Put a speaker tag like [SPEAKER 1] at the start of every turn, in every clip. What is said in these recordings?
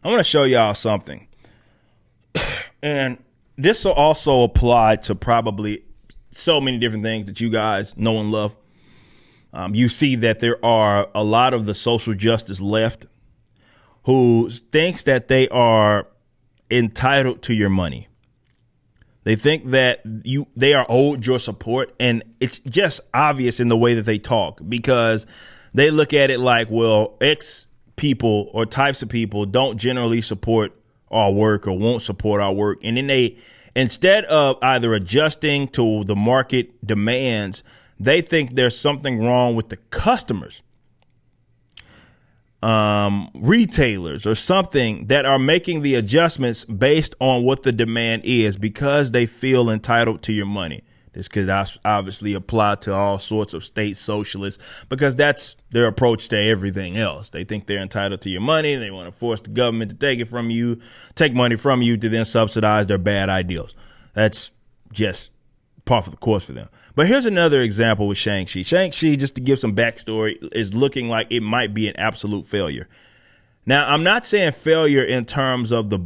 [SPEAKER 1] I want to show y'all something. And this will also apply to probably so many different things that you guys know and love. You see that there are a lot of the social justice left who thinks that they are entitled to your money. They think that they are owed your support, and it's just obvious in the way that they talk, because they look at it like, well, X people or types of people don't generally support our work or won't support our work. And then they, instead of either adjusting to the market demands, they think there's something wrong with the customers, retailers or something, that are making the adjustments based on what the demand is because they feel entitled to your money. This could obviously apply to all sorts of state socialists, because that's their approach to everything else. They think they're entitled to your money. They want to force the government to take it from you, take money from you to then subsidize their bad ideals. That's just par for the course for them. But here's another example with Shang-Chi. Shang-Chi, just to give some backstory, is looking like it might be an absolute failure. Now, I'm not saying failure in terms of the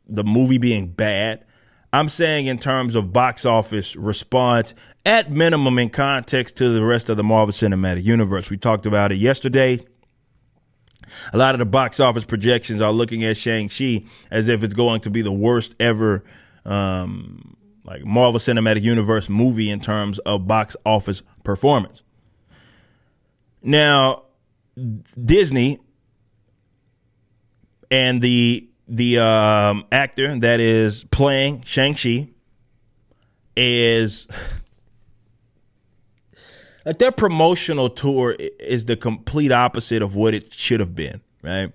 [SPEAKER 1] movie being bad. I'm saying in terms of box office response, at minimum in context to the rest of the Marvel Cinematic Universe. We talked about it yesterday. A lot of the box office projections are looking at Shang-Chi as if it's going to be the worst ever like Marvel Cinematic Universe movie in terms of box office performance. Now, Disney and the actor that is playing Shang-Chi is like, their promotional tour is the complete opposite of what it should have been, right?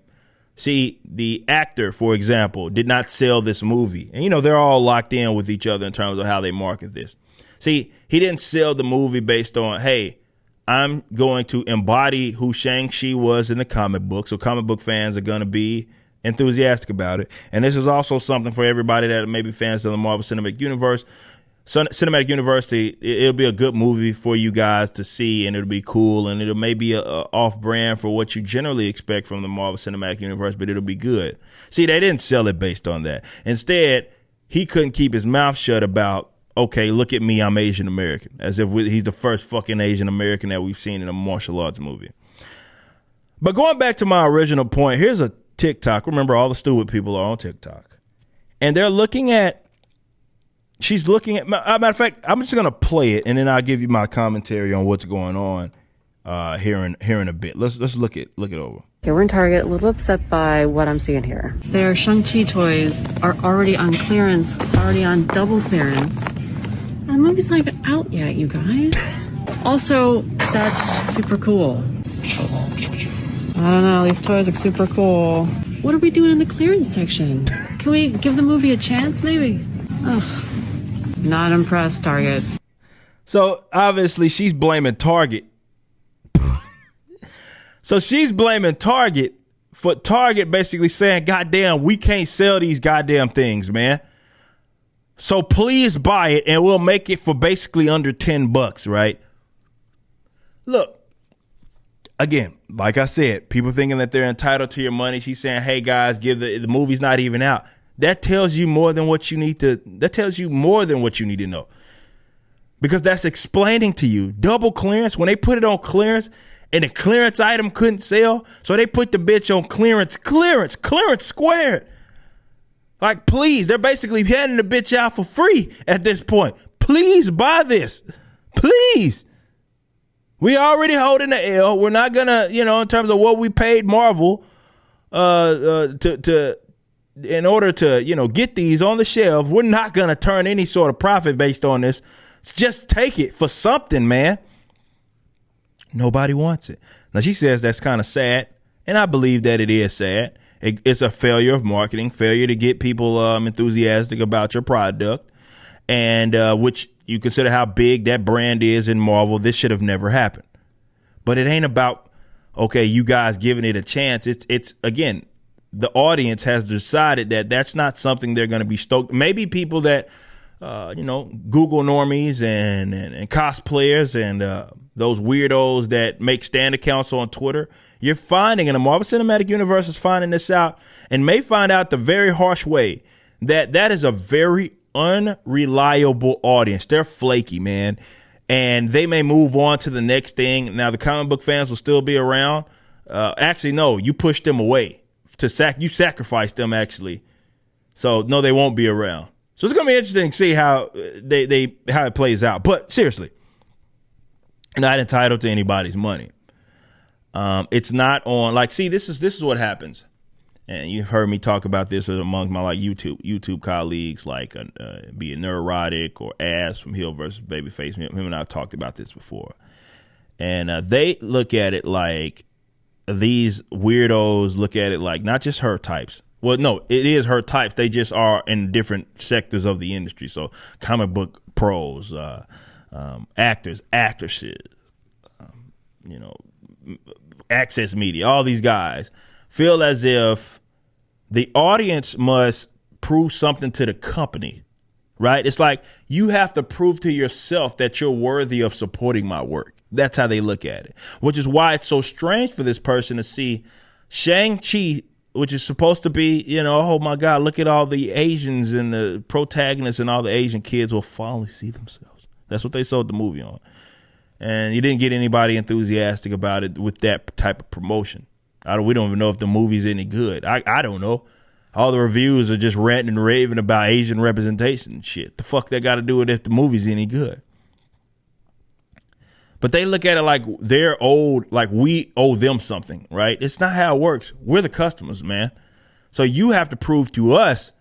[SPEAKER 1] See, the actor, for example, did not sell this movie. And, you know, they're all locked in with each other in terms of how they market this. See, he didn't sell the movie based on, hey, I'm going to embody who Shang-Chi was in the comic book. So comic book fans are going to be enthusiastic about it. And this is also something for everybody that may be fans of the Marvel Cinematic Universe. Cinematic University, it'll be a good movie for you guys to see, and it'll be cool, and it'll maybe a off-brand for what you generally expect from the Marvel Cinematic Universe, but it'll be good. See, they didn't sell it based on that. Instead, he couldn't keep his mouth shut about, okay, look at me, I'm Asian American, as if he's the first fucking Asian American that we've seen in a martial arts movie. But going back to my original point, here's a TikTok. Remember, all the stupid people are on TikTok, and they're looking at. She's looking at, matter of fact, I'm just going to play it, and then I'll give you my commentary on what's going on here in a bit. Let's look it over.
[SPEAKER 2] Okay, we're in Target, a little upset by what I'm seeing here. Their Shang-Chi toys are already on clearance, already on double clearance. And the movie's not even out yet, you guys. Also, that's super cool. I don't know, these toys look super cool. What are we doing in the clearance section? Can we give the movie a chance, maybe? Ugh. Not impressed, Target.
[SPEAKER 1] So obviously she's blaming Target. So she's blaming Target for Target basically saying, goddamn, we can't sell these goddamn things, man. So please buy it and we'll make it for basically under $10, right? Look, again, like I said, people thinking that they're entitled to your money. She's saying, hey guys, give the movie's not even out. That tells you more than what you need to. That tells you more than what you need to know, because that's explaining to you double clearance. When they put it on clearance and the clearance item couldn't sell, so they put the bitch on clearance squared. Like, please, they're basically handing the bitch out for free at this point. Please buy this, please. We already holding the L. We're not gonna, in terms of what we paid Marvel, in order to, get these on the shelf, we're not going to turn any sort of profit based on this. Just take it for something, man. Nobody wants it. Now, she says that's kind of sad, and I believe that it is sad. It's a failure of marketing, failure to get people enthusiastic about your product, and which you consider how big that brand is in Marvel. This should have never happened. But it ain't about, okay, you guys giving it a chance. It's again, the audience has decided that that's not something they're going to be stoked. Maybe people that, Google normies and cosplayers and those weirdos that make stand accounts on Twitter, You're finding, and the Marvel Cinematic Universe is finding this out, and may find out the very harsh way, that is a very unreliable audience. They're flaky, man. And they may move on to the next thing. Now, the comic book fans will still be around. Actually, no, you pushed them away. You sacrificed them, actually. So, no, they won't be around. So it's going to be interesting to see how how it plays out. But seriously, not entitled to anybody's money. It's not on, like, see, this is what happens. And you've heard me talk about this among my YouTube colleagues, like be it Neurotic or Ass from Hill versus Babyface. Him and I have talked about this before. And they look at it like, these weirdos look at it like not just her types. Well, no, it is her types. They just are in different sectors of the industry. So comic book pros, actors, actresses, Access Media, all these guys feel as if the audience must prove something to the company, right? It's like you have to prove to yourself that you're worthy of supporting my work. That's how they look at it, which is why it's so strange for this person to see Shang-Chi, which is supposed to be, oh my God, look at all the Asians and the protagonists and all the Asian kids will finally see themselves. That's what they sold the movie on. And you didn't get anybody enthusiastic about it with that type of promotion. We don't even know if the movie's any good. I don't know. All the reviews are just ranting and raving about Asian representation and shit. The fuck that got to do with if the movie's any good? But they look at it like they're old, like we owe them something, right? It's not how it works. We're the customers, man. So you have to prove to us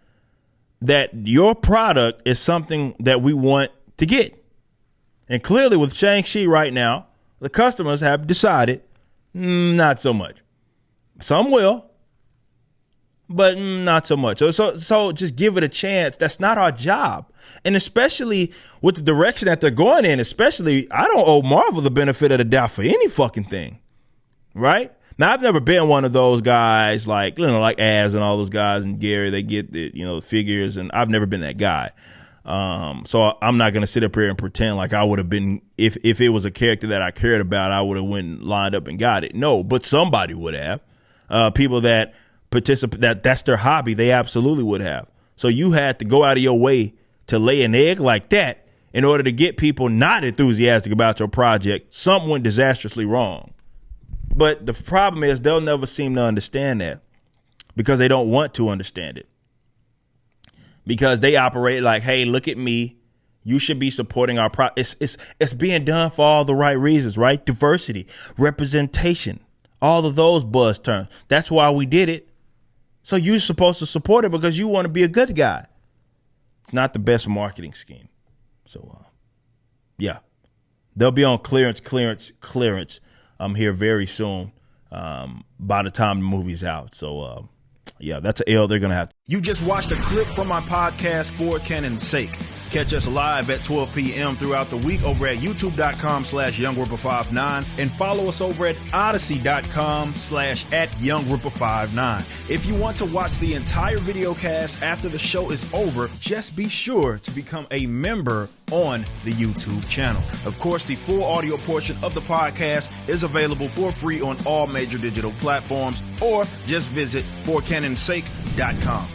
[SPEAKER 1] that your product is something that we want to get. And clearly with Shang-Chi right now, the customers have decided not so much. Some will, but not so much. So just give it a chance. That's not our job. And especially with the direction that they're going in, especially, I don't owe Marvel the benefit of the doubt for any fucking thing, right? Now, I've never been one of those guys like Az and all those guys and Gary, they get the figures, and I've never been that guy. So I'm not going to sit up here and pretend like I would have been, if it was a character that I cared about, I would have went and lined up and got it. No, but somebody would have. People that participate, that's their hobby, they absolutely would have. So you had to go out of your way to lay an egg like that in order to get people not enthusiastic about your project. Something went disastrously wrong. But the problem is they'll never seem to understand that because they don't want to understand it. Because they operate like, hey, look at me. You should be supporting our it's being done for all the right reasons, right? Diversity, representation, all of those buzz terms. That's why we did it. So you're supposed to support it because you want to be a good guy. It's not the best marketing scheme. So, yeah, they'll be on clearance. Here very soon by the time the movie's out. So, yeah, that's an L they're going to have. You just watched a clip from my podcast, For Canon's Sake. Catch us live at 12 p.m. throughout the week over at youtube.com/YoungRipper59 and follow us over at odyssey.com/@YoungRipper59. If you want to watch the entire video cast after the show is over, just be sure to become a member on the YouTube channel. Of course, the full audio portion of the podcast is available for free on all major digital platforms, or just visit forcanonsake.com.